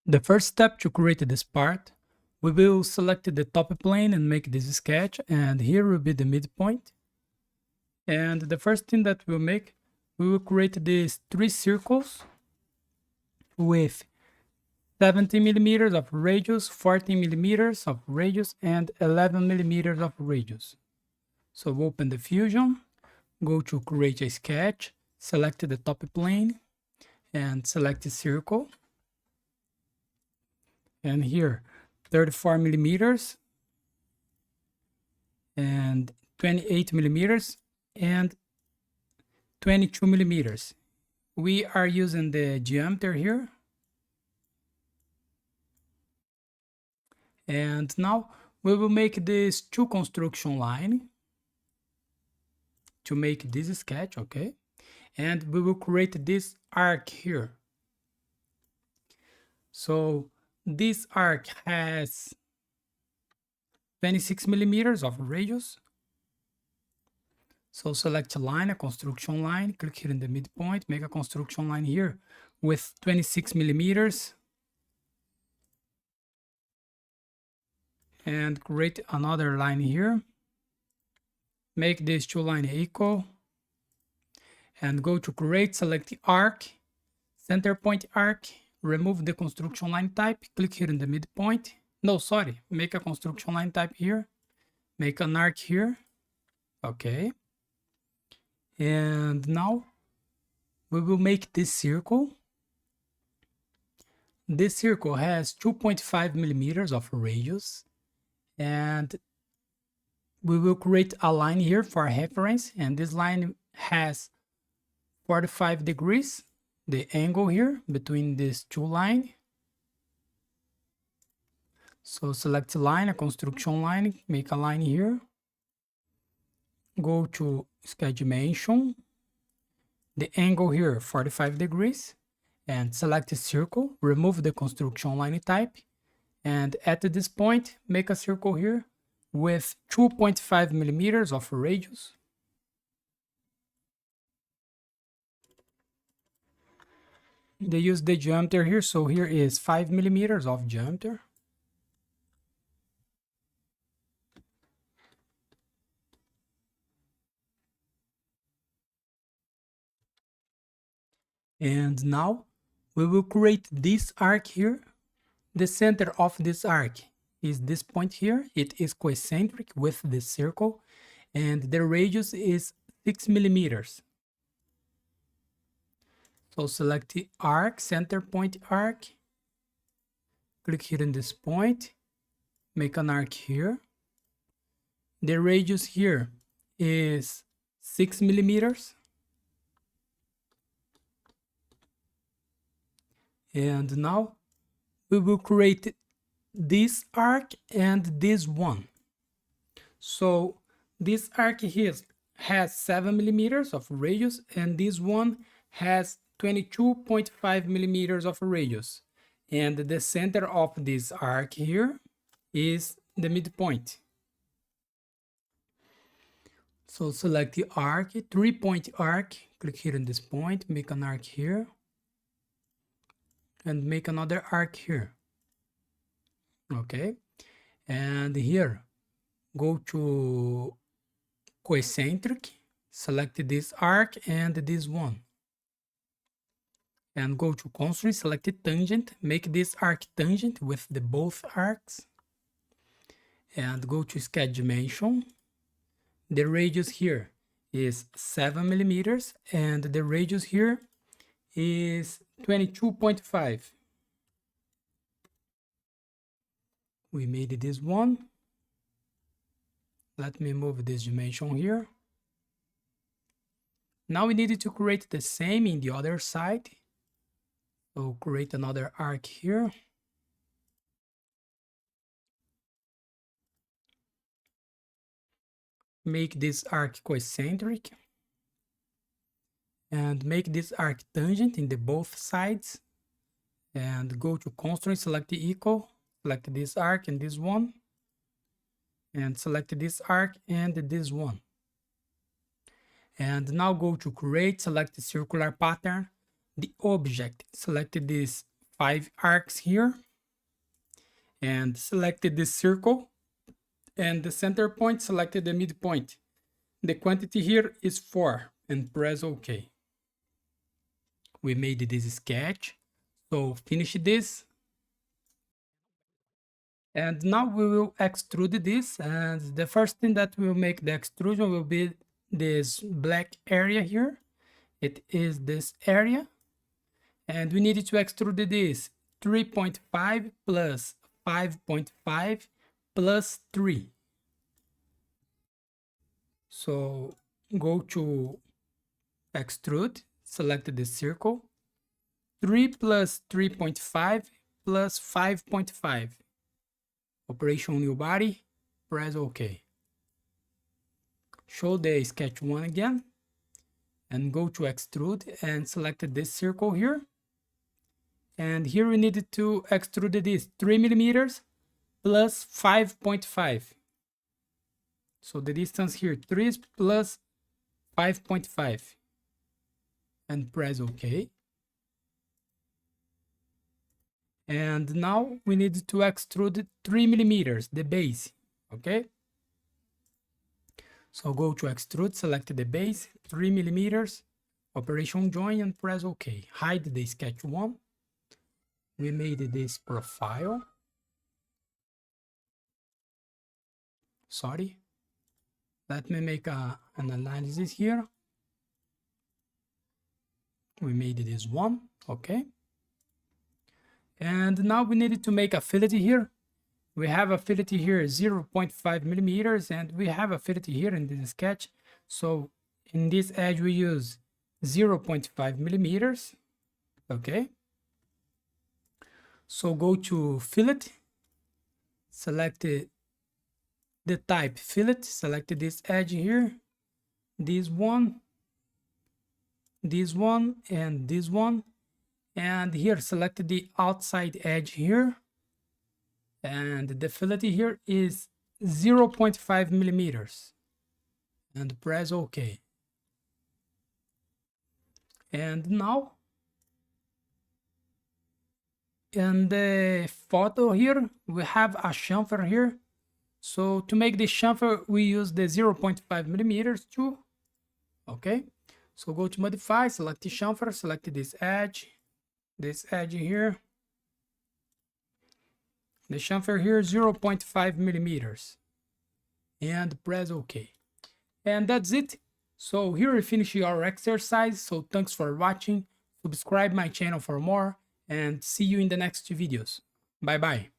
The first step to create this part, we will select the top plane and make this sketch, and here will be the midpoint. And the first thing that we'll make, we will create these 3 circles with 70 millimeters of radius, 40 millimeters of radius, and 11 millimeters of radius. So open the Fusion, go to create a sketch, select the top plane, and select the circle. And here, 34 millimeters, and 28 millimeters, and 22 millimeters. We are using the diameter here. And now we will make this 2 construction line to make this sketch, okay? And we will create this arc here. So this arc has 26 millimeters of radius. So select a line, a construction line, click here in the midpoint, make a construction line here with 26 millimeters. And create another line here. Make these 2 lines equal. And go to create, select the arc, center point arc, remove the construction line type, click here in the midpoint. No, sorry, make a construction line type here. Make an arc here. Okay. And now we will make this circle. This circle has 2.5 millimeters of radius. And we will create a line here for reference, and this line has 45 degrees, the angle here between these 2 lines. So select a line, a construction line, make a line here. Go to sketch dimension, the angle here 45 degrees, and select a circle, remove the construction line type. And at this point, make a circle here with 2.5 millimeters of radius. They use the diameter here, so here is 5 millimeters of diameter. And now we will create this arc here. The center of this arc is this point here. It is concentric with the circle, and the radius is 6 millimeters. So select the arc, center point arc. Click here in this point. Make an arc here. The radius here is 6 millimeters. And now we will create this arc and this one. So this arc here has 7 millimeters of radius, and this one has 22.5 millimeters of radius. And the center of this arc here is the midpoint. So select the arc, 3-point arc, click here in this point, make an arc here, and make another arc here. Okay, and here go to concentric, select this arc and this one, and go to constraint, select the tangent, make this arc tangent with the both arcs, and go to sketch dimension. The radius here is 7 millimeters, and the radius here is 22.5. We made this one. Let me move this dimension here. Now we need to create the same in the other side. So create another arc here. Make this arc concentric. And make this arc tangent in the both sides. And go to constraint, select the equal. Select this arc and this one, and select this arc and this one. And now go to create, select the circular pattern, the object, select this 5 arcs here and selected this circle, and the center point selected the midpoint. The quantity here is 4 and press OK. We made this sketch, so finish this. And now we will extrude this, and the first thing that will make the extrusion will be this black area here. It is this area, and we need to extrude this 3.5 plus 5.5 plus 3. So go to extrude, select the circle, 3 plus 3.5 plus 5.5. Operation new body, press OK. Show the sketch 1 again, and go to extrude and select this circle here. And here we need to extrude this 3 millimeters plus 5.5. So the distance here 3 plus 5.5. And press OK. And now we need to extrude 3 millimeters, the base, okay? So go to extrude, select the base, 3 millimeters, operation join and press OK. Hide the sketch 1. We made this profile. Sorry. Let me make an analysis here. We made this one, okay? And now we needed to make a fillet here. We have a fillet here 0.5 millimeters, and we have a fillet here in this sketch. So in this edge we use 0.5 millimeters, okay? So go to fillet, select the type fillet, select this edge here, this one, and this one. And here select the outside edge here, and the fillet here is 0.5 millimeters, and press OK. And now in the photo here we have a chamfer here. So to make the chamfer we use the 0.5 millimeters too, okay? So go to modify, select the chamfer, select this edge here, the chamfer here 0.5 millimeters, and press OK. And that's it. So here we finish our exercise. So thanks for watching. Subscribe my channel for more, and see you in the next videos. Bye bye.